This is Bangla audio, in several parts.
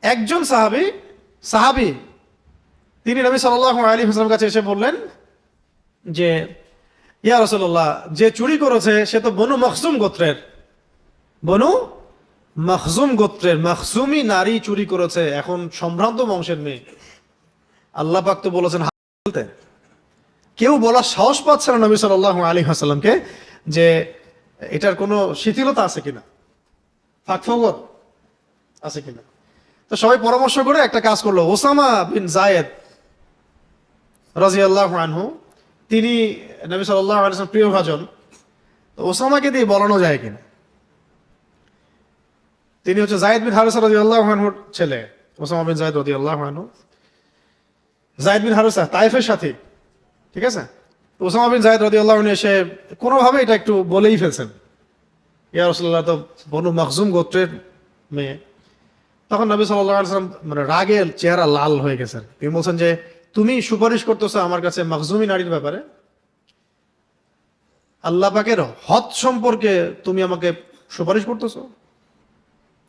একজন সাহাবী তিনি নবী সাল্লাল্লাহু আলাইহি ওয়াসাল্লামের কাছে এসে বললেন যে ইয়া রাসূলুল্লাহ, যে চুরি করেছে সে তো বনু মখজুম গোত্রের মখজুমি নারী চুরি করেছে, এখন সম্ভ্রান্ত বংশের মেয়ে। আল্লাহ পাক তো বলেছেন বলতে, কেউ বলার সাহস পাচ্ছে না নবী সাল্লাল্লাহু আলাইহি ওয়াসাল্লামকে যে এটার কোনো শিথিলতা আছে কিনা, ফাঁকফোকর আছে কিনা। তো সবাই পরামর্শ করে একটা কাজ করলো। ওসামা বিন যায়েদ রাদিয়াল্লাহু আনহু, তিনি নবী সাল্লাল্লাহু আলাইহি ওয়াসাল্লাম প্রিয় ভাজন, তো ওসামাকে দিয়ে বলানো যায় কিনা। তিনি হচ্ছে যায়েদ বিন হারিসা রাদিয়াল্লাহু আনহুর ছেলে। ওসামা বিন যায়েদ রাদিয়াল্লাহু আনহু, যায়েদ বিন হারিসা তায়েফের সাথী, ঠিক আছে। ওসামা বিন যায়েদ রাদিয়াল্লাহু আনহু এসে কোনোভাবে এটা একটু বলেই ফেলছেন, ইয়া রাসূলুল্লাহ তো বনু মখজুম গোত্রের মেয়ে। তখন নবী সাল্লাল্লাহু আলাইহি ওয়াসাল্লাম মানে রাগের চেহারা লাল হয়ে গেছেন। তিনি বলছেন যে তুমি সুপারিশ করতেছো আমার কাছে মখজুমি নারীর ব্যাপারে, আল্লাহ পাকের হদ সম্পর্কে তুমি আমাকে সুপারিশ করতেছো।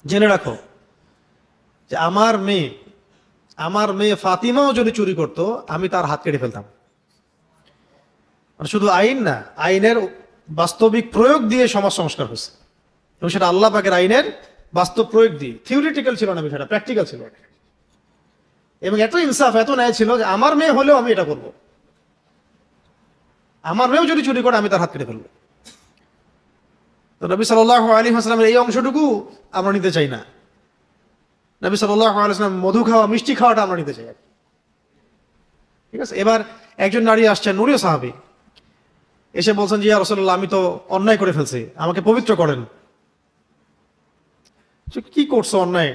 জেনে রাখো যে আমার মেয়ে ফাতিমাও যদি চুরি করত আমি তার হাত কেটে ফেলতাম। মানে শুধু আইন না, আইনের বাস্তবিক প্রয়োগ দিয়ে সমাজ সংস্কার হয়েছে, এবং সেটা আল্লাহ পাকের আইনের বাস্তব প্রয়োগ দিয়ে, থিওরিটিক্যাল ছিল না বিষয়টা, প্র্যাকটিক্যাল ছিল। এবং এত ইনসাফ, এত ন্যায় ছিল যে আমার মেয়ে হলেও আমি এটা করব, আমার মেয়েও যদি চুরি করে আমি তার হাত কেটে ফেলবো। তো নবী সাল্লাল্লাহু আলাইহি ওয়াসাল্লামের এই অংশটুকু আমরা নিতে চাই না। নবী সাল্লাল্লাহু আলাইহি ওয়াসাল্লাম মধু খাওয়া, মিষ্টি খাওয়াটা আমরা নিতে চাই, ঠিক আছে। এবার একজন নারী আসছেন, নুরীয় সাহাবী, এসে বলছেন যে ইয়া রাসূলুল্লাহ, আমি তো অন্যায় করে ফেলছি, আমাকে পবিত্র করেন। কি করছো অন্যায়?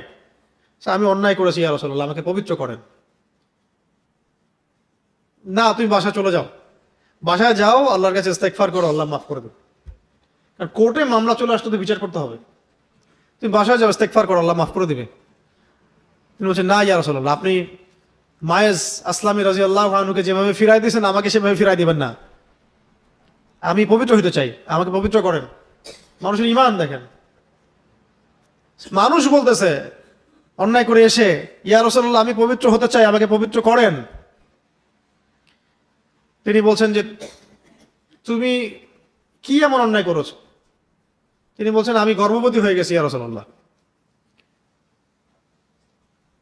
আমি অন্যায় করেছি ইয়া রাসূলুল্লাহ, আমাকে পবিত্র করেন। না, তুমি বাসায় চলে যাও, বাসায় যাও, আল্লাহর কাছে ইস্তেগফার করো, আল্লাহ মাফ করে দেবে। কারণ কোর্টে মামলা চলে আসলে তো বিচার করতে হবে, তুমি বাসায় যাও, ইস্তেগফার করো, আল্লাহ মাফ করে দিবে। তিনি বলছেন না ইয়া রাসূলুল্লাহ, আপনি মায়েজ আসলামী রাদিয়াল্লাহু আনহুকে যেভাবে ফিরাই দিয়েছেন আমাকে সেভাবে ফিরাই দিবেন না, আমি পবিত্র হইতে চাই, আমাকে পবিত্র করেন। মানুষের ঈমান দেখেন, মানুষ বলতেছে অন্যায় করে এসে ইয়া রাসূলুল্লাহ, আমি পবিত্র হতে চাই, আমাকে পবিত্র করেন। তিনি বলছেন যে তুমি কি এমন অন্যায় করেছো? তিনি বলছেন আমি গর্ভবতী হয়ে গেছি ইয়া রাসূলুল্লাহ।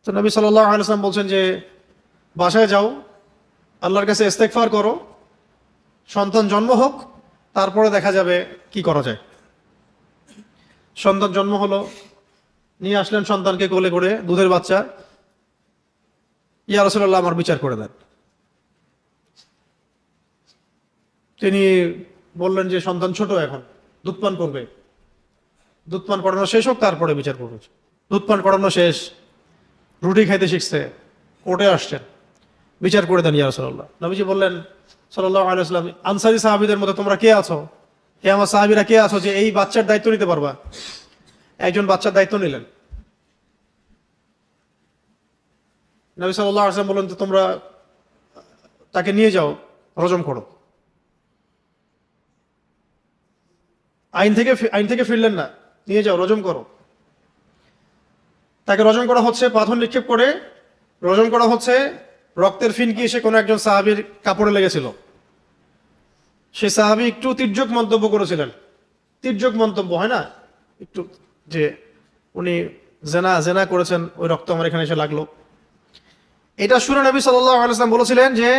তো নবী সাল্লাল্লাহু আলাইহি ওয়াসাল্লাম বলছেন যে বাসায় যাও, আল্লাহর কাছে ইস্তেগফার করো, সন্তান জন্ম হোক, তারপরে দেখা যাবে কি করা যায়। সন্তান জন্ম হলো, নিয়ে আসলেন সন্তানকে কোলে করে, দুধের বাচ্চা। ইয়া রাসূলুল্লাহ, আমার বিচার করে দেন। তিনি বললেন যে সন্তান ছোট, এখন দুধ পান করবে, দুধ পান করানো শেষ হোক তারপরে বিচার করবে। দুধ পান করানো শেষ, রুটি খাইতে শিখছে, কোর্টে আসছেন, বিচার করে দেন ইয়া রাসূলুল্লাহ। নবীজি বললেন সাল্লাল্লাহু আলাইহি ওয়াসাল্লাম, আনসারী সাহাবীদের মধ্যে তোমরা কে আছো, হে আমার সাহাবীরা কে আছো যে এই বাচ্চার দায়িত্ব নিতে পারবা? একজন বাচ্চার দায়িত্ব নিলেন। নবী সাল্লাল্লাহু আলাইহি ওয়াসাল্লাম বললেন, তোমরা তাকে নিয়ে যাও, রজম করো। আইন থেকে ফিরলেন না, নিয়ে যাও, রজম করো। তাকে রজম করা হচ্ছে, পাথর নিক্ষেপ করে রজম করা হচ্ছে। রক্তের ফিনকি এসে কোনো একজন সাহাবীর কাপড়ে লেগেছিল। সেই সাহাবী একটু তির্যক মন্তব্য করেছিলেন। তির্যক মন্তব্য হয় না একটু, যে উনি জেনা করেছেন, ওই রক্ত আমার এখানে এসে লাগলো। এটা শুনে নবী সাল্লাল্লাহু আলাইহি ওয়াসাল্লাম বলেছিলেন যে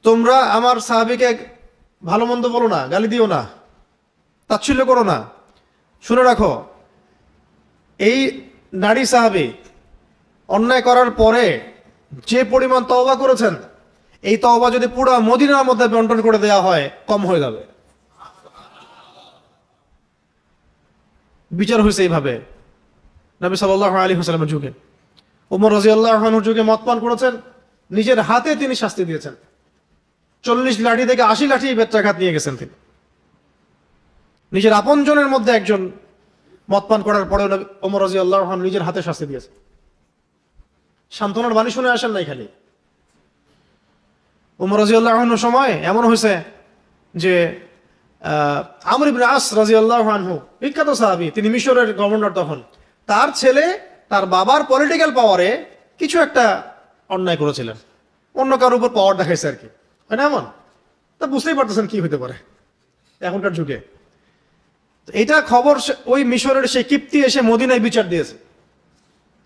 তোমরা আমার সাহাবীকে ভালো মন্দ বলো না, গালি দিও না, তাচ্ছিল্য করো না। শুনে রাখো, এই নারী সাহাবী অন্যায় করার পরে যে পরিমাণ তওবা করেছেন, এই তওবা যদি পুরো মদিনার মধ্যে বন্টন করে দেওয়া হয় কম হয়ে যাবে। বিচার হয়েছে এইভাবে নবী সাল্লাল্লাহু আলাইহি ওয়াসাল্লামের যুগে। ওমর রাদিয়াল্লাহু আনহুর যুগে মদ পান করেছেন, নিজের হাতে তিনি শাস্তি দিয়েছেন। 40 লাঠি থেকে 80 লাঠি বেত্রাঘাত নিয়ে গেছেন তিনি। নিজের আপনজনের মধ্যে একজন মদ পান করার পরে ওমর রাদিয়াল্লাহু আনহু নিজের হাতে শাস্তি দিয়েছেন। সান্ত্বনার বাণী শুনে আসেন নাই খালি। ওমর রাদিয়াল্লাহু আনহুর সময় এমন হয়েছে যে আমর ইবনে আস রাদিয়াল্লাহু আনহু, বিখ্যাত সাহাবী, তিনি মিশরের গভর্নর তখন, তার ছেলে তার বাবার পলিটিক্যাল পাওয়ারে কিছু একটা অন্যায় করেছিলেন, অন্য কারোর উপর পাওয়ার দেখাইছে আর কি, হয় না এমন? তা বুঝতেই পারতেছেন কি হতে পারে এখনকার যুগে। এটা খবর ওই মিশরের সেই কিপ্তি এসে মদিনায় বিচার দিয়েছে,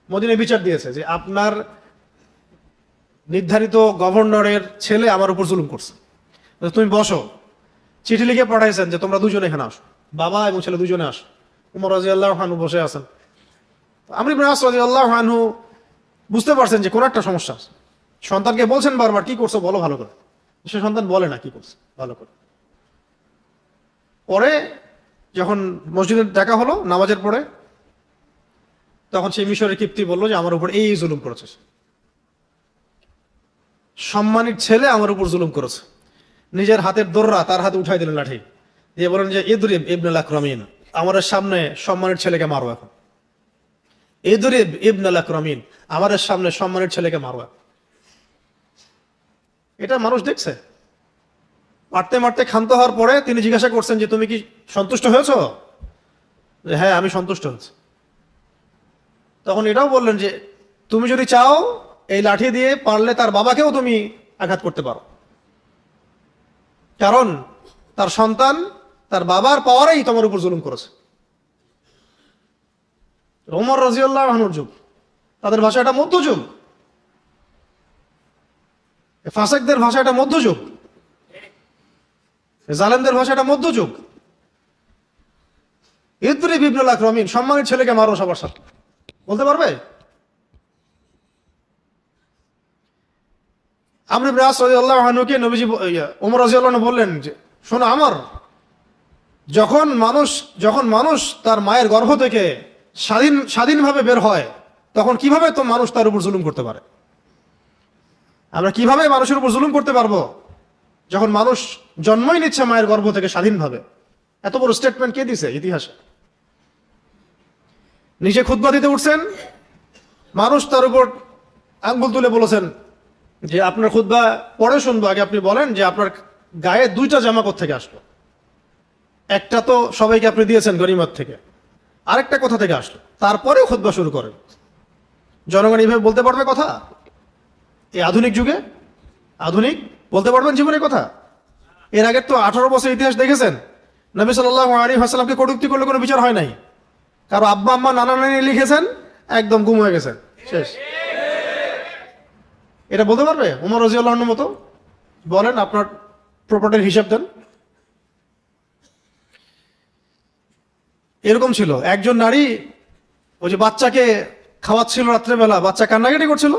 মদিনায় বিচার দিয়েছে যে আপনার নির্ধারিত গভর্নরের ছেলে আমার উপর জুলুম করছে, তুমি বসো। চিঠি লিখে পাঠাইছেন যে তোমরা দুজনে এখানে আসো, বাবা এবং ছেলে দুজনে আসো। উমর রাদিয়াল্লাহু আনহু বসে আছেন, আমর ইবনে আস রাদিয়াল্লাহু আনহু বুঝতে পারছেন যে কোন একটা সমস্যা আছে। সন্তানকে বলছেন বারবার কি করছো বলো ভালো করে, সে সন্তান বলে না কি করছে ভালো করে। পরে যখন মসজিদে দেখা হলো নামাজের পরে, তখন সেই মিশরের কিপ্তি বললো যে আমার উপর এই জুলুম করেছে, সম্মানিত ছেলে আমার উপর জুলুম করেছে। নিজের হাতের দোররা তার হাতে উঠাই দিলেন লাঠি দিয়ে, বলেন যে ইদরিব ইবনুল আকরামিন, আমাদের সামনে সম্মানের ছেলেকে মারো এখন। ইদরিব ইবনুল আকরামিন, আমাদের সামনে সম্মানের ছেলেকে মারো। এটা মানুষ দেখছে। মারতে মারতে ক্ষান্ত হওয়ার পরে তিনি জিজ্ঞাসা করছেন যে তুমি কি সন্তুষ্ট হয়েছো? হ্যাঁ আমি সন্তুষ্ট হয়েছি। তখন এটাও বললেন যে তুমি যদি চাও এই লাঠি দিয়ে পারলে তার বাবাকেও তুমি আঘাত করতে পারো, কারণ তার সন্তান তার বাবার পাওয়ারেই তোমার উপর জুলুম করেছে। ওমর রাদিয়াল্লাহু আনহুর যুগ, তাদের ভাষা এটা মধ্যযুগ, ফাসেকদের ভাষা এটা মধ্যযুগ, জালেমদের ভাষা এটা মধ্যযুগ। ইদরিব ইবনুল আকরামিন, সম্মানের ছেলেকে মারো সবার সাথে, বলতে পারবে? আমর ইবনে আস রাদিয়াল্লাহু আনহুকে নবীজি ওমর রাদিয়াল্লাহু আনহু বললেন যে শোনো আমার, যখন মানুষ তার মায়ের গর্ভ থেকে স্বাধীনভাবে বের হয়, তখন কিভাবে তো মানুষ তার উপর জুলুম করতে পারে? আমরা কিভাবে মানুষের উপর জুলুম করতে পারবো যখন মানুষ জন্মই নিচ্ছে মায়ের গর্ভ থেকে স্বাধীনভাবে? এত বড় স্টেটমেন্ট কে দিছে ইতিহাসে? নিজে খুতবা দিতে উঠছেন, মানুষ তার উপর আঙ্গুল তুলে বলেছেন যে আপনার খুতবা পরে শুনবো, আগে আপনি বলেন যে আপনার গায়ে দুইটা জামা কোত্থেকে আসলো? একটা তো সবাইকে আপনি দিয়েছেন গনিমত থেকে, আরেকটা কোথা থেকে আসলো? তারপরে খুতবা শুরু করেন। জনগণ এইভাবে বলতে পারবে কথা? এই আধুনিক যুগে আধুনিক বলতে পারবেন জীবনের কথা? এর আগে তো 18 বছর ইতিহাস দেখেছেন, নবী সাল্লাল্লাহু আলাইহি ওয়াসাল্লামকে কটূক্তি করলে কোনো বিচার হয় নাই। কারো আব্বা আম্মা নানা নানি লিখেছেন, একদম গুম হয়ে গেছেন, শেষ। এটা বলতে পারবে ওমর রাদিয়াল্লাহু আনহুর মতো? বলেন আপনার প্রপার্টির হিসাব দেন। এরকম ছিল একজন নারী, ওই যে বাচ্চাকে খাওয়াচ্ছিল রাত্রেবেলা, বাচ্চা কান্নাকাটি করছিল,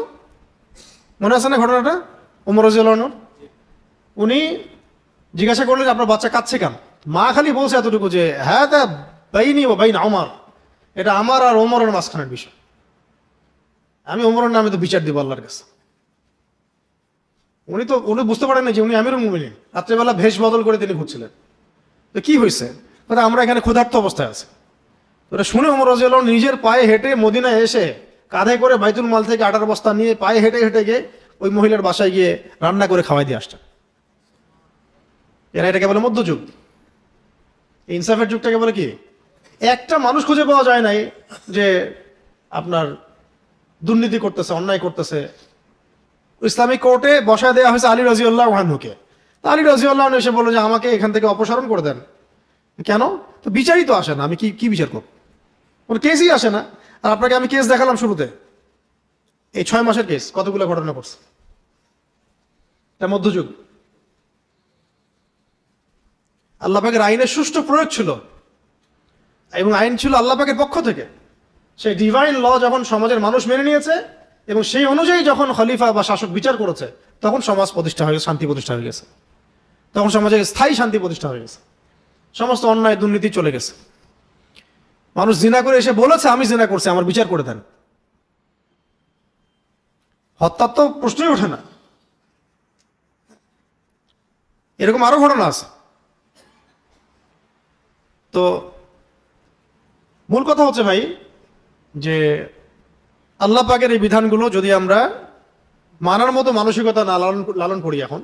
মনে আছে না ঘটনাটা? ওমর রাদিয়াল্লাহু আনহু উনি জিজ্ঞাসা করলেন আপনার বাচ্চা কাঁদছে কেন? মা খালি বলছে এতটুকু যে হ্যাঁ তা বাইনি ও বাইন ওমর, এটা আমার আর ওমরের মাঝখানের বিষয়, আমি ওমরের নামে তো বিচার দিব আল্লাহর কাছে। উনি বুঝতে পারেন না যে উনি আমিরুল মুমিনিন, রাত্রেবেলা ভেষ বদল করে তিনি ঘুরছিলেন। তো কি হয়েছে? আমরা এখানে ক্ষুধার্ত অবস্থায় আছি। ওটা শুনে ওমর রাদিয়াল্লাহু আনহু নিজের পায়ে হেঁটে মদিনায় এসে কাঁধে করে বাইতুল মাল থেকে আটার বস্তা নিয়ে পায়ে হেঁটে হেঁটে গিয়ে ওই মহিলার বাসায় গিয়ে রান্না করে খাওয়াই দিয়ে আসছেন। এরা এটাকে বলে মধ্যযুগ। ইনসাফের যুগটাকে বলে কি? একটা মানুষ খুঁজে পাওয়া যায় নাই যে আপনার দুর্নীতি করতেছে, অন্যায় করতেছে। ইসলামিক কোর্টে বসায় দেওয়া হয়েছে আলী রাদিয়াল্লাহু আনহুকে। আলী রাদিয়াল্লাহু আনহু এসে বলল যে আমাকে এখান থেকে অপসারণ করে দেন। কেন? তো বিচারই তো আসে না, আমি কি বিচার করব? কোনো কেসই আসে না। আর আপনাকে আমি কেস দেখালাম শুরুতে, এই 6 মাসের কেস কতগুলো ঘটনা করছে। এটা মধ্যযুগ। আল্লাহ পাকের আইনের সুষ্ঠু প্রয়োগ ছিল, এবং আইন ছিল আল্লাহ পাকের পক্ষ থেকে। সেই ডিভাইন ল যখন সমাজের মানুষ মেনে নিয়েছে এবং সেই অনুযায়ী যখন খলিফা বা শাসক বিচার করেছে, তখন সমাজ প্রতিষ্ঠা হয়ে গেছে, শান্তি প্রতিষ্ঠা হয়ে গেছে। তখন সমাজে স্থায়ী শান্তি প্রতিষ্ঠা হয়ে গেছে, সমস্ত অন্যায় দুর্নীতি চলে গেছে। মানুষ জিনা করে এসে বলেছে আমি জিনা করছি, আমার বিচার করে দেন। হত্যার তো প্রশ্নই ওঠে না। এরকম আরো ঘটনা আছে। তো মূল কথা হচ্ছে ভাই যে আল্লাহ পাকের এই বিধানগুলো যদি আমরা মানার মতো মানসিকতা না লালন করি এখন,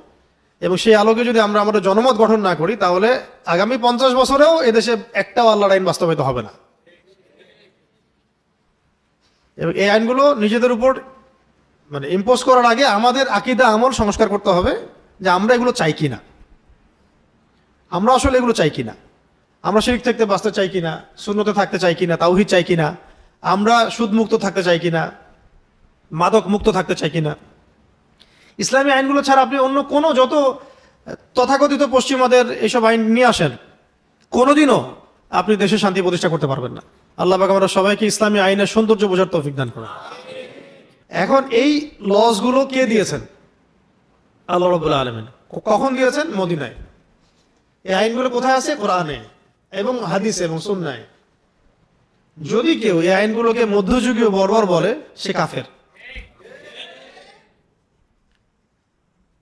এবং সেই আলোকে যদি আমরা আমাদের জনমত গঠন না করি, তাহলে আগামী 50 বছরেও এদেশে একটাও আল্লাহর আইন বাস্তবায়িত হবে না। এবং এই আইনগুলো নিজেদের উপর মানে ইম্পোজ করার আগে আমাদের আকীদা আমল সংস্কার করতে হবে যে আমরা এগুলো চাই কিনা, আমরা আসলে এগুলো চাই কিনা, আমরা শিরক থেকে বাঁচতে চাই কিনা, সুন্নতে থাকতে চাই কিনা, তাওহীদ চাই কিনা, আমরা সুদ মুক্ত থাকতে চাই কিনা, মাদক মুক্ত থাকতে চাই কিনা। ইসলামী আইনগুলো ছাড়া আপনি অন্য কোনো যত তথাকথিত পশ্চিমাদের এইসব আইন নিয়ে আসেন, কোনোদিনও আপনি দেশে শান্তি প্রতিষ্ঠা করতে পারবেন না। আল্লাহ পাক আমরা সবাইকে ইসলামী আইনের সৌন্দর্য বোঝার তৌফিক দান করেন। এখন এই লসগুলো কে দিয়েছেন? আল্লাহ রাব্বুল আলামিন। কখন দিয়েছেন? মদিনায়। এই আইনগুলো কোথায় আছে? কোরআনে এবং হাদিসে এবং সুন্নায়। যদি কেউ এই আইনগুলোকে মধ্যযুগীয় বর্বর বলে, সে কাফের।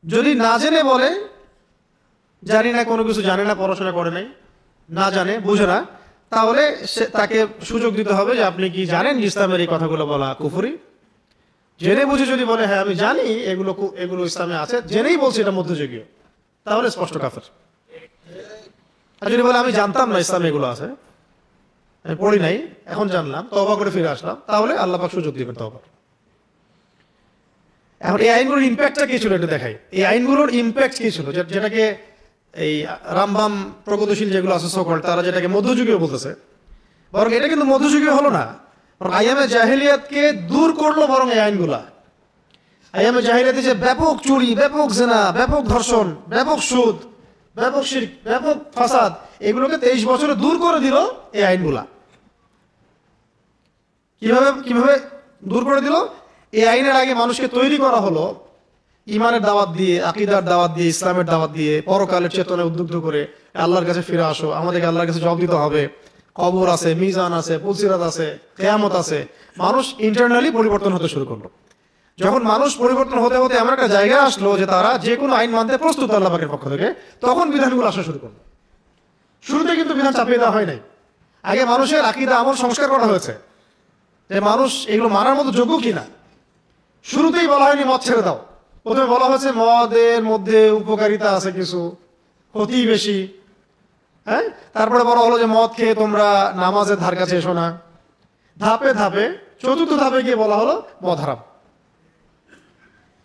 যদি না জেনে বলে, জানি না, কোনো কিছু জানে না, পড়াশোনা করে নাই, না জানে, বুঝে না, তাহলে তাকে সুযোগ দিতে হবে যে আপনি কি জানেন ইসলামের এই কথাগুলো বলা কুফরি? জেনে বুঝে যদি বলে হ্যাঁ আমি জানি এগুলো ইসলামে আছে, জেনেই বলছে এটা মধ্যযুগীয়, তাহলে স্পষ্ট কাফের। আর যদি বলে আমি জানতাম না ইসলামে এগুলো আছে, আমি পড়ি নাই, এখন জানলাম, তওবা করে ফিরে আসলাম, তাহলে আল্লাহ পাক সুযোগ দিবেন তওবা। এখন এই আইনগুলোর ইম্প্যাক্টটা কি ছিল একটু দেখাই। এই আইনগুলোর ইম্প্যাক্ট কি ছিল, যেটাকে এই রামবাম প্রগতিশীল যেগুলো আছে সকল, তারা যেটাকে মধ্যযুগীয় বলতেছে, বরং এটা কিন্তু মধ্যযুগীয় হলো না, বরং আইয়ামে জাহেলিয়াতকে দূর করলো। বরং এই আইনগুলা আইয়ামে জাহেলিয়াতে যে ব্যাপক চুরি, ব্যাপক জিনা, ব্যাপক ধর্ষণ, ব্যাপক সুদ, ব্যাপক শিরক, ব্যাপক ফাসাদ, এগুলোকে 23 বছরে দূর করে দিল এই আইনগুলা। কিভাবে দূর করে দিল? এই আইনের আগে মানুষকে তৈরি করা হলো ইমানের দাওয়াত দিয়ে, আকীদার দাওয়াত দিয়ে, ইসলামের দাওয়াত দিয়ে, পরকালের চেতনায় উদ্বুদ্ধ করে আল্লাহর কাছে ফিরে আসো, আমাদেরকে আল্লাহর কাছে জবাব দিতে হবে, কবর আছে, মিজান আছে, পুলসিরাত আছে, কিয়ামত আছে। মানুষ ইন্টারনালি পরিবর্তন হতে শুরু করলো। যখন মানুষ পরিবর্তন হতে হতে এমন একটা জায়গায় আসলো যে তারা যে কোনো আইন মানতে প্রস্তুত আল্লাহ পাকের পক্ষ থেকে, তখন বিধানগুলো আসা শুরু করলো। শুরুতে কিন্তু বিধান চাপিয়ে দেওয়া হয় নাই, আগে মানুষের আকীদা আমল সংস্কার করা হয়েছে যে মানুষ এগুলো মানার মতো যোগ্য কিনা। শুরুতেই বলা হয়নি মদ ছেড়ে দাও, প্রথমে বলা হয়েছে মদের মধ্যে উপকারিতা আছে কিছু, ক্ষতি বেশি। হ্যাঁ, তারপরে বলা হলো যে মদ খেয়ে তোমরা নামাজের ধার কাছে এসো না। ধাপে ধাপে চতুর্থ ধাপে গিয়ে বলা হলো মদ হারাম।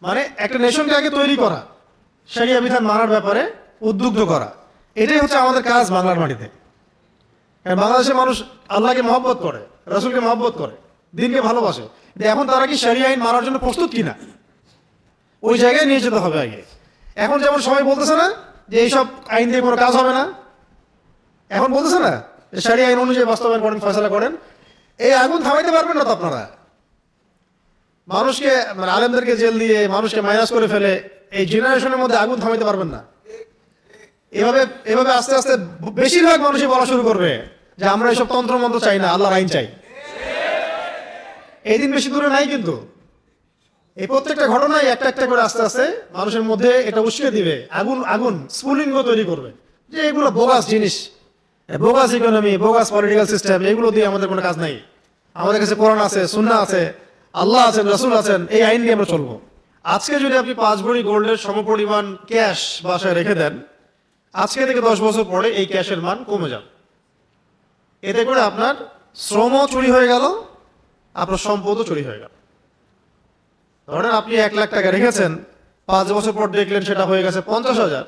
মানে একটা নেশনকে আগে তৈরি করা, শরিয়া বিধান মানার ব্যাপারে উদ্বুদ্ধ করা, এটাই হচ্ছে আমাদের কাজ বাংলার মাটিতে। বাংলাদেশের মানুষ আল্লাহকে মহব্বত করে, রাসূলকে মহব্বত করে, দিনকে ভালোবাসে। এখন তারা কি শরিয়া আইন মানার জন্য প্রস্তুত কিনা, ওই জায়গায় নিয়ে যেতে হবে আগে। এখন যেমন সবাই বলতেছে না যে এইসব আইন দিয়ে কোনো কাজ হবে না, এখন বলতেছে না যে শরিয়া আইন অনুযায়ী বাস্তবায়ন করেন, ফয়সালা করেন। এই আগুন থামাইতে পারবেন না তো আপনারা। মানুষকে মানে আলেমদেরকে জেল দিয়ে মানুষকে মাইনাস করে ফেলে এই জেনারেশনের মধ্যে আগুন থামাইতে পারবেন না। এভাবে আস্তে আস্তে বেশিরভাগ মানুষই বলা শুরু করবে যে আমরা এসব তন্ত্রমন্ত্র চাই না, আল্লাহর আইন চাই। এই দিন বেশি দূরে নাই, কিন্তু এই প্রত্যেকটা ঘটনায় একটা একটা করে আস্তে আস্তে মানুষের মধ্যে এটা উস্কে দিবে, আগুন স্ফুলিঙ্গ তৈরি করবে যে এগুলো বোগাস জিনিস, bogus economy, bogus political system, এগুলো দিয়ে আমাদের কোনো কাজ নাই। আমাদের কাছে কোরআন আছে, সুন্নাহ আছে, আল্লাহ আছেন, রাসূল আছেন, এই আইন নিয়ে আমরা চলবো। আজকে যদি আপনি 5 ভরি গোল্ডের সমপরিমাণ ক্যাশ বাসায় রেখে দেন, আজকে থেকে 10 বছর পরে এই ক্যাশের মান কমে যাবে। এতে করে আপনার শ্রমও চুরি হয়ে গেল, আপনার সম্পদও চুরি হয়ে গেল। ধরেন আপনি 1 লাখ টাকা রেখেছেন, 5 বছর পর দেখলেন সেটা হয়ে গেছে 50,000।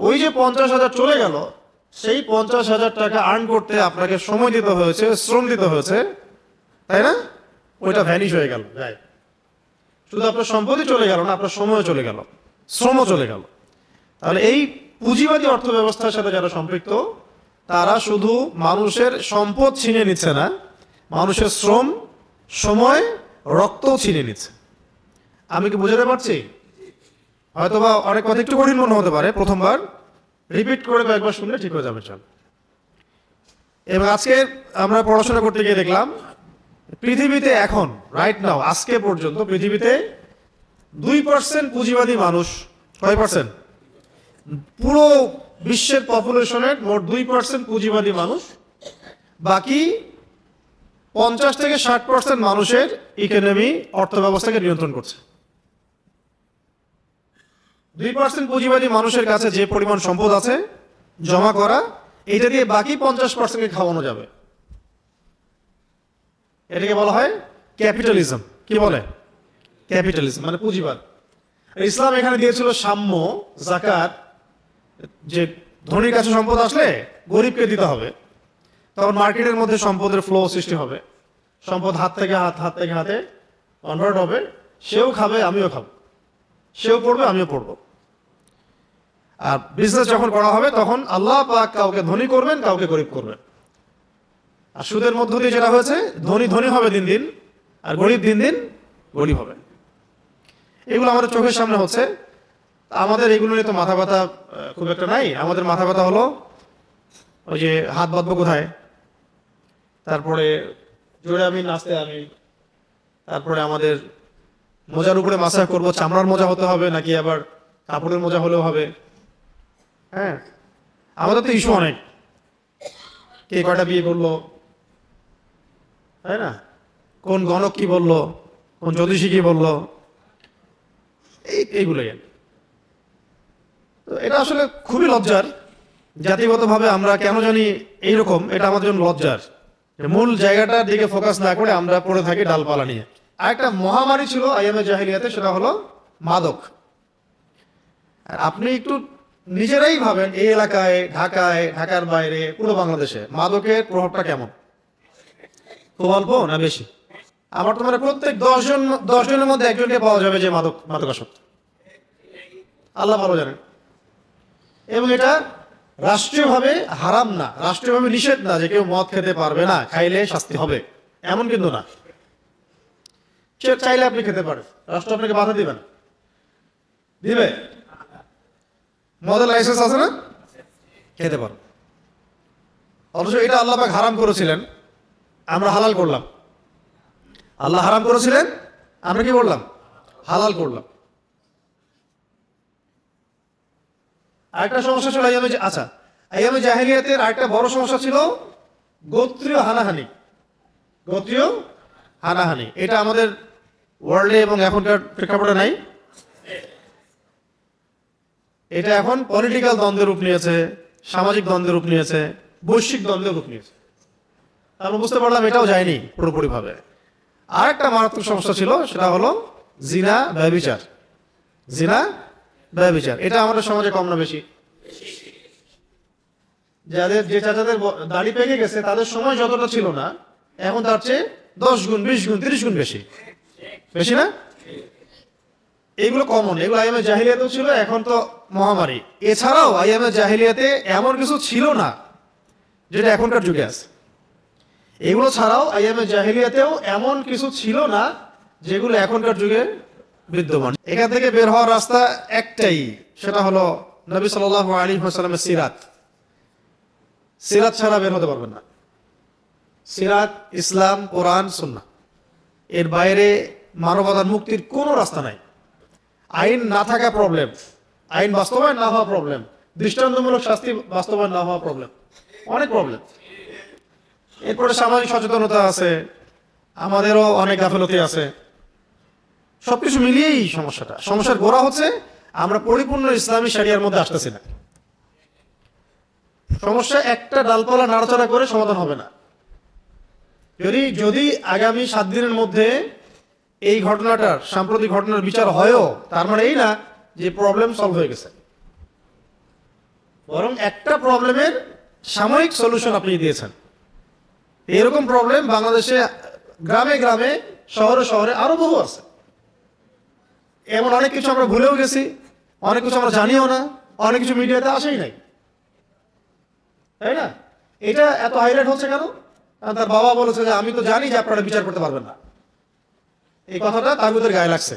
ওই যে 50,000 চলে গেল, সেই 50,000 টাকা আর্ন করতে আপনাকে সময় দিতে হয়েছে, শ্রম দিতে হয়েছে, তাই না? ওইটা ভ্যানিশ হয়ে গেল। শুধু আপনার সম্পত্তি চলে গেল না, আপনার সময়ও চলে গেল, শ্রমও চলে গেল। তাহলে এই পুঁজিবাদী অর্থ ব্যবস্থার সাথে যারা সম্পৃক্ত, তারা শুধু মানুষের সম্পদ ছিনিয়ে নিচ্ছে না, মানুষের শ্রম, সময়, রক্তও ছিনিয়ে নিচ্ছে। আমি কি বুঝাতে পারছি? হয়তোবা অনেক কথা একটু কঠিন মনে হতে পারে, প্রথমবার রিপিট করে কয়েকবার শুনলে ঠিক হয়ে যাবে। চল, এবং আজকে আমরা পড়াশোনা করতে গিয়ে দেখলাম পৃথিবীতে এখন রাইট নাও, আজকে পর্যন্ত পৃথিবীতে 2% পুঁজিবাদী মানুষ। কয় পার্সেন্ট? পুরো বিশ্বের পপুলেশনের মোট 2% পুঁজিবাদী মানুষ, বাকি 50 থেকে 60% মানুষের ইকোনমি, অর্থ ব্যবস্থাকে নিয়ন্ত্রণ করছে। 2% পুঁজিবাদী মানুষের কাছে যে পরিমাণ সম্পদ আছে জমা করা, এটা দিয়ে বাকি 50%কে খাওয়ানো যাবে। এটাকে বলা হয় ক্যাপিটালিজম। কি বলে? ক্যাপিটালিজম মানে পুঁজিবাদ। ইসলাম এখানে দিয়েছিল সাম্য, যাকাত, যে ধনীর কাছে সম্পদ আসলে গরিবকে দিতে হবে, তখন মার্কেটের মধ্যে সম্পদের ফ্লো সৃষ্টি হবে, সম্পদ হাত থেকে হাতে কনভার্ট হবে, সেও খাবে আমিও খাবো, সেও পড়বে আমিও পড়বো। আর বিজনেস যখন করা হবে তখন আল্লাহ পাক কাউকে ধনী করবেন, কাউকে গরিব করবেন। আর সুদের মধ্য দিয়ে যেটা হয়েছে, ধনী হবে দিন দিন, আর গরিব দিন দিন গরিব হবে। এগুলো আমাদের চোখের সামনে হচ্ছে। আমাদের এগুলো নিয়ে তো মাথা ব্যথা খুব একটা নাই। আমাদের মাথা ব্যথা হলো ওই যে হাত বাঁধবো কোথায়, তারপরে জোরে আমি নাচতে আমি, তারপরে আমাদের মোজার উপরে মাসাজ করবো, চামড়ার মোজা হতে হবে নাকি আবার কাপড়ের মোজা হলেও হবে। হ্যাঁ, আমাদের তো ইস্যু অনেক, কে কয়টা বিয়ে করলো, তাই না, কোন গণক কি বললো, কোন জ্যোতিষী কি বললো, এইগুলোই। তো এটা আসলে খুবই লজ্জার। জাতিগতভাবে আমরা কেন জানি এইরকম, এটা আমাদের জন্য লজ্জার। মূল জায়গাটার দিকে ফোকাস না করে আমরা পড়ে থাকি ডালপালা নিয়ে। আরেকটা মহামারী ছিল আইয়ামে জাহিলিয়াতে, সেটা হলো মাদক। আর আপনি একটু নিজেরাই ভাবেন, এই এলাকায়, ঢাকার বাইরে, পুরো বাংলাদেশে মাদকের প্রভাবটা কেমন? খুব অল্প না বেশি? আমার তো মানে প্রত্যেক 10 জনের মধ্যে একজনকে পাওয়া যাবে যে মাদকাসক্ত। আল্লাহ ভালো জানেন। এবং এটা রাষ্ট্রীয়ভাবে হারাম না, রাষ্ট্রীয়ভাবে নিষেধ না যে কেউ মদ খেতে পারবে না, খাইলে শাস্তি হবে, এমন কিন্তু না। চাইলে আপনি খেতে পারেন, রাষ্ট্র আপনাকে বাধা দিবে না। দিবে? মদের লাইসেন্স আছে না, খেতে পারো। অথচ এটা আল্লাহ পাক হারাম করেছিলেন, আমরা হালাল করলাম। আল্লাহ হারাম করেছিলেন, আমরা কি করলাম? হালাল করলাম। আরেকটা সমস্যা ছিল আইয়ামে জাহিলিয়াতের আরেকটা বড় সমস্যা ছিল গোত্রীয় হানাহানি। এটা আমাদের ওয়ার্ল্ডে এবং এখনকার প্রেক্ষাপটে নাই। এটা এখন পলিটিক্যাল দ্বন্দ্বের রূপ নিয়েছে, সামাজিক দ্বন্দ্বের রূপ নিয়েছে, বৈশ্বিক দ্বন্দ্বের রূপ নিয়েছে। আমরা বুঝতে পারলাম এটাও যায়নি পুরোপুরি ভাবে। আরেকটা মারাত্মক সমস্যা ছিল, সেটা হলো জিনা, ব্যভিচার। এটা আমাদের সমাজে কম না বেশি? যে চাচাদের দাড়ি পেকে গেছে, তাদের সময় যতটা ছিল না, এখন তার চেয়ে 10 গুণ, 20 গুণ, 30 গুণ বেশি না? এগুলো কমন, এগুলো আইয়ামে জাহিলিয়াতেও ছিল, এখন তো মহামারী। এছাড়াও আইয়ামে জাহিলিয়াতে এমন কিছু ছিল না যেটা এখনকার যুগে আছে। এগুলো ছাড়াও আইয়ামে জাহিলিয়াতেও এমন কিছু ছিল না যেগুলো এখনকার যুগে বিদ্যমান। এখান থেকে বের হওয়ার রাস্তা একটাই, সেটা হলো নবী সাল্লাল্লাহু আলাইহি ওয়াসাল্লামের সিরাত ছাড়া বের হতে পারবেন না। সিরাত, ইসলাম, কোরআন, সুন্নাহ, এর বাইরে মানবতার মুক্তির কোনো রাস্তা নাই। আইন না থাকা প্রবলেম, আইন বাস্তবায়ন না হওয়া প্রবলেম, দৃষ্টান্তমূলক শাস্তি বাস্তবায়ন না হওয়া প্রবলেম, অনেক প্রবলেম। এরপরে সামাজিক সচেতনতা আছে, আমাদেরও অনেক গাফিলতি আছে। সবকিছু মিলিয়েই সমস্যার গোড়া হচ্ছে আমরা পরিপূর্ণ ইসলামী শরিয়ার মধ্যে আসতেছি না। সমস্যা একটা ডালপালা নাড়াচাড়া করে সমাধান হবে না। যদি আগামী 7 দিনের মধ্যে এই সাম্প্রতিক ঘটনার বিচার হয়ও, তার মানে এই না যে প্রবলেম সলভ হয়ে গেছে, বরং একটা প্রবলেমের সাময়িক সলিউশন আপনি দিয়েছেন। এরকম প্রবলেম বাংলাদেশে গ্রামে, শহরে আরো বহু আছে। এমন অনেক কিছু আমরা ভুলেও গেছি, অনেক কিছু আমরা জানিও না, অনেক কিছু মিডিয়াতে আসেই নাই, তাই না? এটা এত হাইলাইট হচ্ছে কেন? কারণ তার বাবা বলেছে যে আমি তো জানি যে আপনারা বিচার করতে পারবেন না। এই কথাটা তাগুতের গায়ে লাগছে।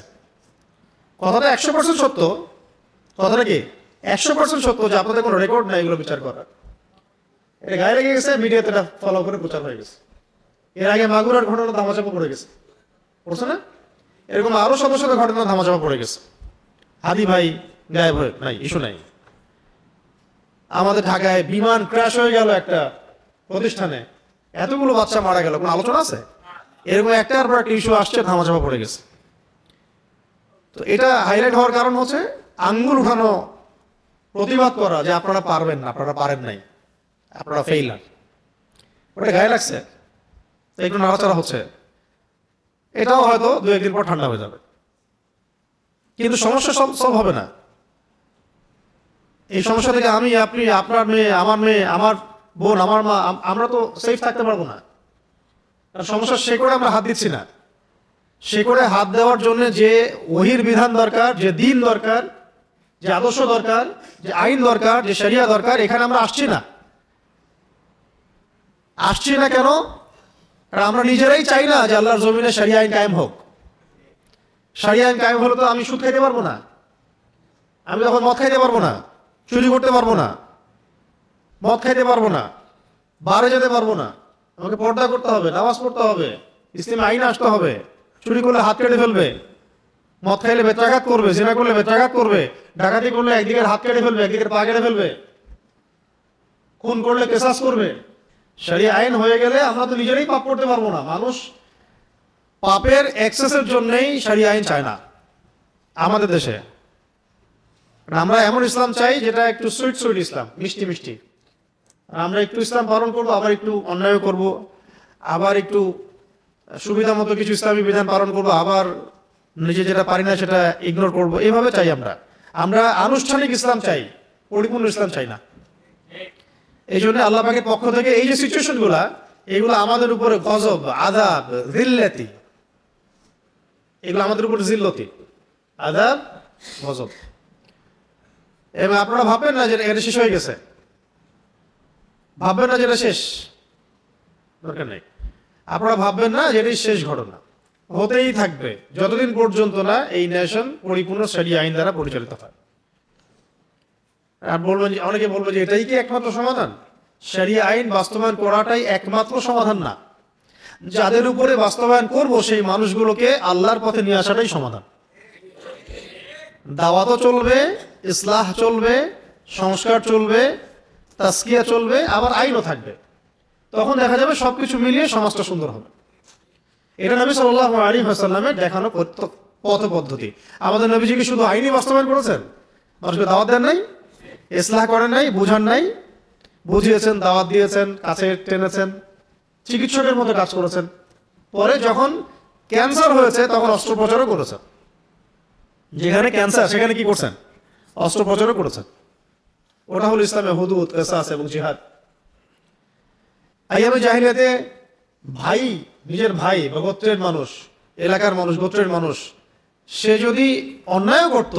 কথাটা 100% সত্য। কথাটা কি 100% সত্য যে আপনাদের কোনো রেকর্ড নাই এগুলো বিচার করার। এটা গায়ে লেগে গেছে, মিডিয়াতে এটা ফলো করে প্রচার হয়ে গেছে। এর আগে মাগুরার ঘটনা ধামাচাপা পড়ে গেছে, পড়ছে না? এরকম আরো শত ঘটনা ধামাচাপা পড়ে গেছে। হাদি ভাই গায়েব হয়ে নাই, ইস্যু নাই। আমাদের ঢাকায় বিমান ক্র্যাশ হয়ে গেল একটা প্রতিষ্ঠানে, এতগুলো বাচ্চা মারা গেল, কোনো আলোচনা আছে? এরকম একটার পর একটা ইস্যু আসছে, ধামাচাপা পড়ে গেছে। তো এটা হাইলাইট হওয়ার কারণ হচ্ছে আঙ্গুল উঠানো, প্রতিবাদ করা যে আপনারা পারবেন না, আপনারা পারেন নাই, আপনারা ফেইলার। ওটা গায়ে লাগছে, একটু নাড়াচাড়া হচ্ছে। এটাও হয়তো 2-1 দিন পর ঠান্ডা হয়ে যাবে, কিন্তু সমস্যা সলভ হবে না। এই সমস্যা থেকে আমি, আপনি, আপনার মেয়ে, আমার বোন, আমার মা, আমরা তো সেফ থাকতে পারবো না। কারণ সমস্যার শেকড়ে আমরা হাত দিচ্ছি না। শেকড়ে হাত দেওয়ার জন্য যে ওহির বিধান দরকার, যে দিন দরকার, যে আদর্শ দরকার, যে আইন দরকার, যে শরিয়া দরকার, এখানে আমরা আসছি না। কেন? কারণ আমরা নিজেরাই চাই না যে আল্লাহর জমিনে শরিয়া আইন কায়েম হোক। শরিয়া আইন কায়েম হলে তো আমি সুদ খাইতে পারবো না, আমি তখন মদ খাইতে পারবো না, চুরি করতে পারবো না, মদ খাইতে পারবো না, বারে যেতে পারবো না। আমাকে পর্দা করতে হবে, নামাজ পড়তে হবে, ইসলামে আইন আসতে হবে। চুরি করলে হাত কেটে ফেলবে, মদ খাইলে বেত্রাঘাত করবে, জিনা করলে বেত্রাঘাত করবে, ডাকাতি করলে একদিকের হাত কেটে ফেলবে, একদিকের পা কেটে ফেলবে, খুন করলে কেসাস করবে। শরিয়া আইন হয়ে গেলে আমরা তো নিজেরাই পাপ করতে পারবো না। মানুষ পাপের এক্সেসের জন্যই শরিয়া আইন চায় না আমাদের দেশে। আমরা এমন ইসলাম চাই যেটা একটু সুইট সুইট ইসলাম, মিষ্টি মিষ্টি। আমরা একটু ইসলাম পালন করবো, আবার একটু অন্যায় করব, আবার একটু সুবিধা মতো কিছু ইসলামী বিধান পালন করব, আবার নিজে যেটা পারি না সেটা ইগনোর করব। এইভাবে চাই আমরা আনুষ্ঠানিক ইসলাম চাই, পরিপূর্ণ ইসলাম চাই না। এই জন্য আল্লাহ পাকের পক্ষ থেকে এই যে সিচুয়েশন গুলা, এগুলো আমাদের উপরে গজব, আযাব, জিল্লাতি, এগুলো আমাদের উপরে জিল্লতি, আযাব, গজব। এবং আপনারা ভাববেন না যে এটা শেষ হয়ে গেছে, ভাববেন না যেটা শেষ, দরকার নেই। আপনারা ভাববেন না যে এটাই শেষ ঘটনা, হতেই থাকবে যতদিন পর্যন্ত না এই নেশন পরিপূর্ণ শরিয়া আইন দ্বারা পরিচালিত হয়। আর বলবেন, অনেকে বলবে যে এটাই কি একমাত্র সমাধান? শরিয়া আইন বাস্তবায়ন করাটাই একমাত্র সমাধান না। যাদের উপরে বাস্তবায়ন করব সেই মানুষগুলোকে আল্লাহর পথে নিয়ে আসাটাই সমাধান। দাওয়াতও চলবে, ইসলাহ চলবে, সংস্কার চলবে, তাসকিয়া চলবে, আবার আইনও থাকবে। তখন দেখা যাবে সবকিছু মিলিয়ে সমাজটা সুন্দর হবে। এটা নবী সাল্লাল্লাহু আলাইহি ওয়াসাল্লামের দেখানো পথ পদ্ধতি। আমাদের নবীজি কি শুধু আইনই বাস্তবায়ন করেছেন? মানুষকে দাওয়াত দেন নাই, ইসলাহ করেন নাই, বুঝান নাই? বুঝিয়েছেন, দাওয়াত দিয়েছেন, কাছে টেনেছেন, চিকিৎসকের মতো কাজ করেছেন। পরে যখন ক্যান্সার হয়েছে তখন অস্ত্রোপচারও করেছেন। যেখানে ক্যান্সার সেখানে কি করছেন? অস্ত্রোপচারও করেছেন। ওটা হলো ইসলামে হুদুদ, কিসাস এবং জিহাদ। আইয়ামে জাহিলিয়াতে ভাই, নিজের ভাই বা গোত্রের মানুষ, এলাকার মানুষ, গোত্রের মানুষ, সে যদি অন্যায় করত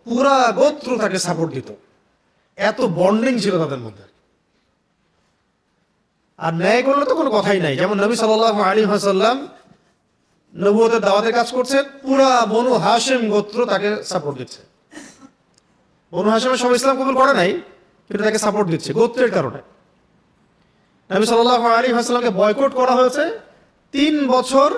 পুরা গোত্র তাকে সাপোর্ট দিত। এত বন্ডিং ছিল তাদের মধ্যে। আর ন্যায় করলে তো কোনো কথাই নাই। যেমন নবী সাল্লাল্লাহু আলাইহি ওয়াসাল্লাম নবুয়তের দাওয়াতের কাজ করছেন, পুরা বনু হাশেম গোত্র তাকে সাপোর্ট দিচ্ছে। বনু হাশেমের সব ইসলাম কবুল করে নাই, কিন্তু তাকে সাপোর্ট দিচ্ছে গোত্রের কারণে। নবী সাল্লাল্লাহু আলাইহি ওয়াসাল্লামকে বয়কট করা হয়েছে 3 বছর।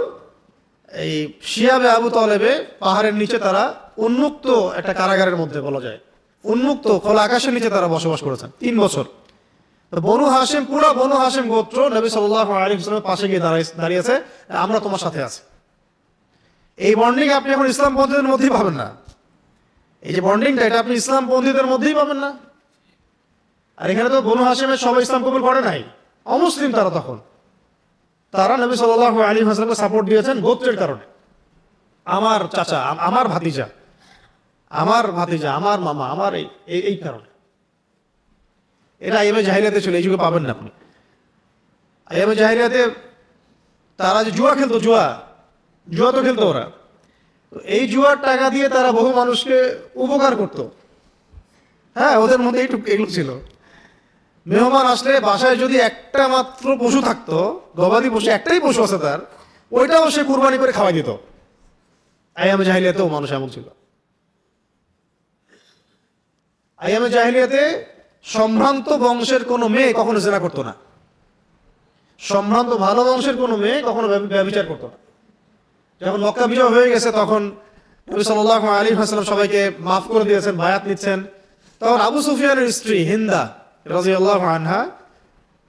এই শিয়াবে আবু তালেবে পাহাড়ের নিচে তারা উন্মুক্ত একটা কারাগারের মধ্যে, বলা যায় উন্মুক্ত খোলা আকাশের নিচে তারা বসবাস করেছেন 3 বছর। বনু হাশেম, পুরো বনু হাশেম গোত্র নবী সাল্লাল্লাহু আলাইহি ওয়াসাল্লামের পাশে গিয়ে দাঁড়িয়েছে, আমরা তোমার সাথে আছি। এই বন্ডিং আপনি এখন ইসলাম পন্থীদের মধ্যেই পাবেন না। এই যে বন্ডিংটা, এটা আপনি ইসলাম পন্থীদের মধ্যেই পাবেন না। আর এখানে তো বনু হাশেমের সবাই ইসলাম কবুল করে নাই, অমুসলিম তারা। তখন তারা নবী সাল্লাল্লাহু আলাইহি ওয়াসাল্লামকে সাপোর্ট দিয়েছেন গোত্রের কারণে। আমার চাচা, আমার ভাতিজা, আমার মামা, আমার এই কারণে। এটা আইয়ামে জাহিলিয়াতে ছিল, এই যুগে পাবেন না আপনি। আইয়ামে জাহিলিয়াতে তারা যে জুয়া খেলতো, জুয়া তো খেলতো ওরা। এই জুয়ার টাকা দিয়ে তারা বহু মানুষকে উপকার করত। হ্যাঁ, ওদের মধ্যে এগুলো ছিল। মেহমান আসলে বাসায় যদি একটা মাত্র পশু থাকতো, গবাদি পশু, একটাই পশু আছে তার, ওইটাও সে কুরবানি করে খাওয়াই দিত। আইয়ামে জাহিলিয়াতেও মানুষ এমন ছিল। আইয়ামে জাহিলিয়াতে সম্ভ্রান্ত বংশের কোনো মেয়ে কখনো জিনা করতো না। সম্ভ্রান্ত ভালো বংশের কোনো মেয়ে কখনো ব্যভিচার করতো না। যখন মক্কা বিজয় হয়ে গেছে তখন নবী সাল্লাল্লাহু আলাইহি ওয়াসাল্লাম সবাইকে মাফ করে দিয়েছেন, বায়াত নিচ্ছেন। তখন আবু সুফিয়ানের স্ত্রী হিন্দা রাদিয়াল্লাহু আনহা,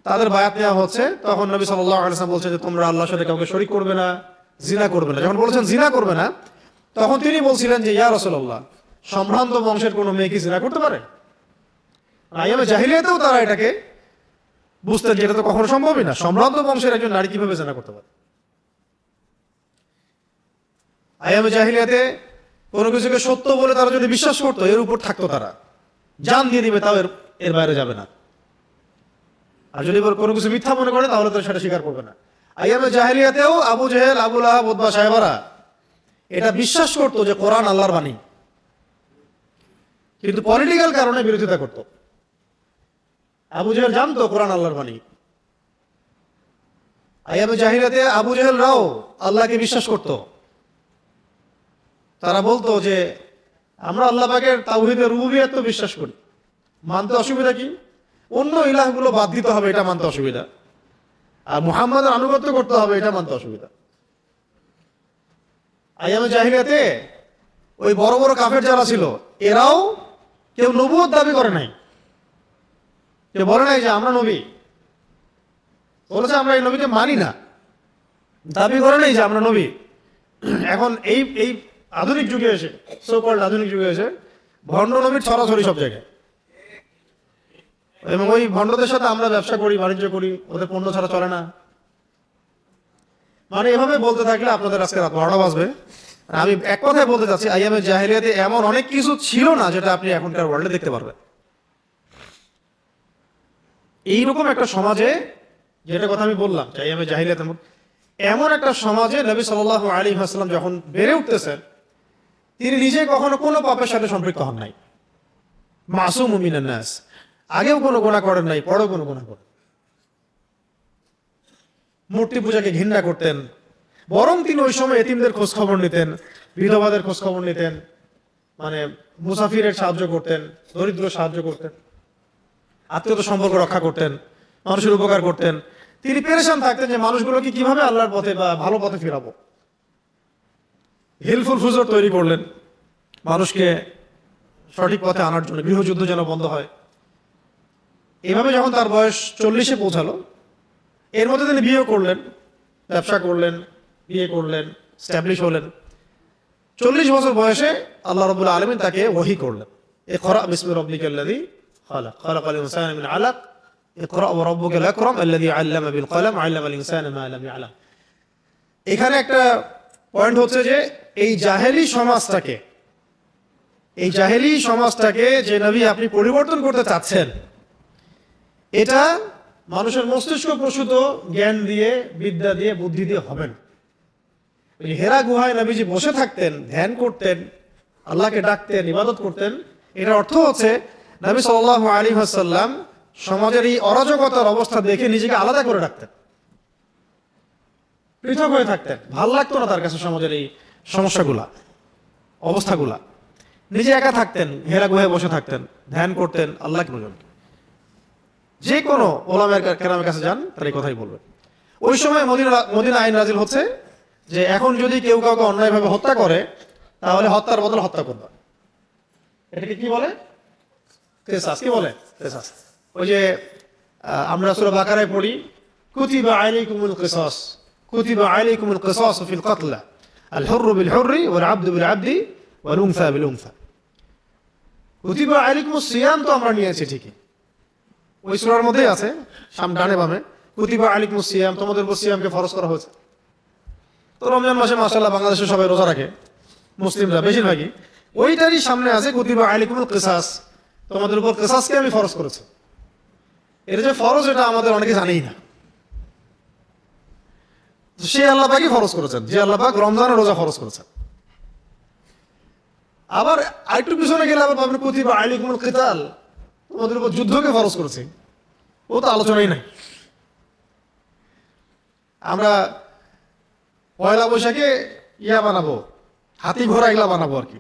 তাদের বায়াত নেওয়া হচ্ছে। তখন নবী সাল্লাল্লাহু আলাইহি ওয়াসাল্লাম বলছেন যে তোমরা আল্লাহর সাথে কাউকে শরীক করবে না, জিনা করবে না। যখন বলেছেন জিনা করবে না, তখন তিনি বলছিলেন যে ইয়া রাসূলুল্লাহ, সম্ভ্রান্ত বংশের কোনো মেয়ে কি জিনা করতে পারে? আইয়ামে জাহিলিয়াতেও তারা এটাকে বুঝতেন যে এটা তো কখনো সম্ভবই না। সম্ভ্রান্ত বংশের একজন নারী কিভাবে জিনা করতে পারে? আইয়ামে জাহিলিয়াতে কোনো কিছুকে সত্য বলে তারা যদি বিশ্বাস করতো, এর উপর থাকতো, তারা জান দিয়ে দিবে, তাও এর বাইরে যাবে না। আর যদি কোনো কিছু মিথ্যা মনে করে তাহলে তো সেটা স্বীকার করবে না। আইয়ামে জাহেলিয়াতেও আবু জেহেল, আবু লাহাব, উতবা সাহেবারা এটা বিশ্বাস করতো যে কোরআন আল্লাহর বাণী, কিন্তু পলিটিক্যাল কারণে বিরোধিতা করত। আবু জেহেল জানতো কোরআন আল্লাহর বাণী। আইয়ামে জাহিলিয়াতে আবু জেহেলরাও আল্লাহকে বিশ্বাস করত। তারা বলতো যে আমরা আল্লাহ পাকের তাওহীদের রুবুবিয়্যাত তো বিশ্বাস করি, মানতে অসুবিধা কি? অন্য ইলাহগুলো বাদ দিতে হবে, এটা মানতে অসুবিধা। আর মুহাম্মাদের আনুগত্য করতে হবে, এটা মানতে অসুবিধা। আইয়ামে জাহিলিয়াতে ওই বড় বড় কাফের যারা ছিল, এরাও কেউ নবুয়ত দাবি করে নাই, কেউ বলে নাই যে আমরা নবী, বলেছে আমরা এই নবীকে মানি না, দাবি করে নাই যে আমরা নবী। এখন এই এই আধুনিক যুগে এসে, সো কল্ড আধুনিক যুগে এসে ভণ্ড নবীর ছড়াছড়ি সব জায়গায়, এবং ওই ভণ্ডদের সাথে আমরা ব্যবসা করি, বাণিজ্য করি, ওদের পণ্য ছাড়া চলে না। মানে এভাবে বলতে থাকলে আপনাদের আজকে রাত 12টা বাজবে। আমি এক কথায় বলতে চাচ্ছি, আইয়ামে জাহেলিয়াতে এমন অনেক কিছু ছিল না যেটা আপনি এখনকার ওয়ার্ল্ডে দেখতে পারবেন। এইরকম একটা সমাজে, যেটা কথা আমি বললাম যে আইয়ামে জাহেলিয়াতে এমন একটা সমাজে নবী সাল্লাল্লাহু আলাইহি ওয়াসাল্লাম যখন বেড়ে উঠতেছেন, তিনি নিজে কখনো কোনো পাপের সাথে সম্পৃক্ত হন নাই, মাসুম মিনান নাস, আগেও কোনো গুনাহ করেন নাই, পরেও কোনো গুনাহ করেন। মূর্তি পূজাকে ঘৃণা করতেন, বরং তিনি ওই সময় এতিমদের খোঁজ খবর নিতেন, বিধবাদের খোঁজ খবর নিতেন, মানে মুসাফিরের সাহায্য করতেন, দরিদ্র সাহায্য করতেন, আত্মীয়তা সম্পর্ক রক্ষা করতেন, মানুষের উপকার করতেন। তিনি পেরেশান থাকতেন যে মানুষগুলোকে কিভাবে আল্লাহর পথে বা ভালো পথে ফিরাবো। হিলফুল ফুজর তৈরি করলেন মানুষকে সঠিক পথে আনার জন্য, গৃহযুদ্ধ যেন বন্ধ হয়। এভাবে যখন তার বয়স 40-এ পৌঁছালো, এর মধ্যে তিনি বিয়ে করলেন, ব্যবসা করলেন, বিয়ে করলেন, স্ট্যাবলিশ হলেন। 40 বছর বয়সে আল্লাহ রাব্বুল আলামিন তাকে ওহী করলেন, ইকরা বিসমি রাব্বিকাল্লাযী খালাক, খালাকাল ইনসানা মিন আলাক, ইকরা ওয়া রাব্বুকাল আকরাম আল্লাযী আল্লামা বিল কলম আল্লামাল ইনসানা মা লাম ইয়ালাম। এখানে একটা পয়েন্ট হচ্ছে যে এই জাহেলি সমাজটাকে যে নবী আপনি পরিবর্তন করতে চাচ্ছেন, এটা মানুষের মস্তিষ্ক প্রসূত জ্ঞান দিয়ে, বিদ্যা দিয়ে, বুদ্ধি দিয়ে হবে না। হেরা গুহায় নবীজি বসে থাকতেন, ধ্যান করতেন, আল্লাহকে ডাকতেন, ইবাদত করতেন। এটার অর্থ হচ্ছে নবী সাল্লাল্লাহু আলাইহি ওয়াসাল্লাম সমাজের এই অরাজকতার অবস্থা দেখে নিজেকে আলাদা করে রাখতেন, পৃথক হয়ে থাকতেন। ভাল লাগতো না তার কাছে সমাজের এই সমস্যাগুলা, অবস্থাগুলা। নিজে একা থাকতেন, হেরা গুহায় বসে থাকতেন, ধ্যান করতেন, আল্লাহকে বুঝতেন। যে কোনো ওলামায়ে কেরামের কাছে যান, তার এই কথাই বলবেন। ওই সময় মদিনা আইন নাজিল হচ্ছে যে এখন যদি কেউ কাউকে অন্যায়ভাবে হত্যা করে, তাহলে হত্যার বদলে হত্যা করবে। এটাকে কি বলে? কিসাস। কি বলে? কিসাস। ওই যে আমরা সূরা বাকারায় পড়ি, কুতিবা আলাইকুমুল কিসাস, কুতিবা আলাইকুমুল কিসাস ফিল কতলা, আল হুররু বিল হুররি ওয়াল আবদু বিল আবদি ওয়াল উনসা বিল উনসা। কুতিবা আলাইকুমুস সিয়াম তো আমরা নিয়েছি ঠিকই, ওই সূরার মধ্যেই আছে, সামনে ডানে বামে, কুতিবা আলাইকুমুস সিয়াম, তোমাদের উপর সিয়ামকে ফরজ করা হয়েছে। তো রমজান মাসে মাশাআল্লাহ বাংলাদেশে সবাই রোজা রাখে, মুসলিমরা বেশিরভাগই। ওইটারই সামনে আছে কুতিবা আলাইকুমুল কিসাস, তোমাদের উপর কিসাসকে আমি ফরজ করেছি। এটা যে ফরজ, এটা আমাদের অনেকে জানেই না। সে আল্লাহ পাকই ফরজ করেছেন, যে আল্লাহ পাক রমজানের রোজা ফরজ করেছেন। আবার আরেকটু পিছনে গেলে আবার পাবেন কুতিবা আলাইকুমুল কিতাল, তোমাদের উপর যুদ্ধকে ফরজ করেছি। ও তো আলোচনাই নাই। আমরা পয়লা বৈশাখে বানাবো, হাতি ঘোড়া, এগুলা বানাবো আর কি।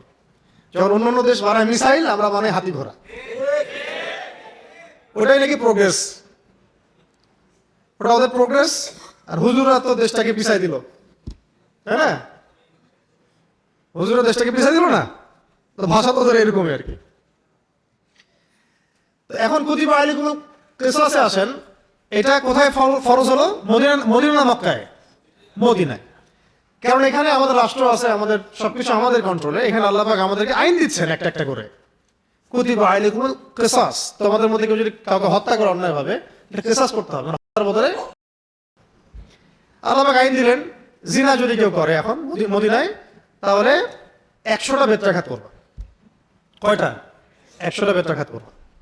যখন অন্যান্য দেশ বানায় মিসাইল, আমরা বানাই হাতি ঘোড়া। ওটাই নাকি প্রোগ্রেস, ওটা ওদের প্রোগ্রেস। আর হুজুরা তো দেশটাকে পিছাই দিল, তাই না? হুজুরা দেশটাকে পিছাই দিল না, তো ভাষা তো ওদের এরকমই আর কি। এখন কুতিবা আলাইকুমুল কিসাসে আসেন, এটা কোথায় ফরজ হলো? মদিনা না মক্কায়? মদিনায়। কারণ এখানে আমাদের রাষ্ট্র আছে, আমাদের সবকিছু আমাদের কন্ট্রোলে। এখানে আল্লাহ পাক আমাদেরকে আইন দিচ্ছেন একটা একটা করে। কুতিবা আলাইকুমুল কিসাস, তোমাদের মধ্যে কেউ যদি কাউকে হত্যা করে অন্যায়ভাবে, এটা কিসাস করতে হবে। হত্যার বদলে আল্লাহ পাক আইন দিলেন, জিনা যদি কেউ করে এখন মদিনায়, তাহলে 100টা বেত্রাঘাত করবা। কয়টা? 100টা বেত্রাঘাত করবা।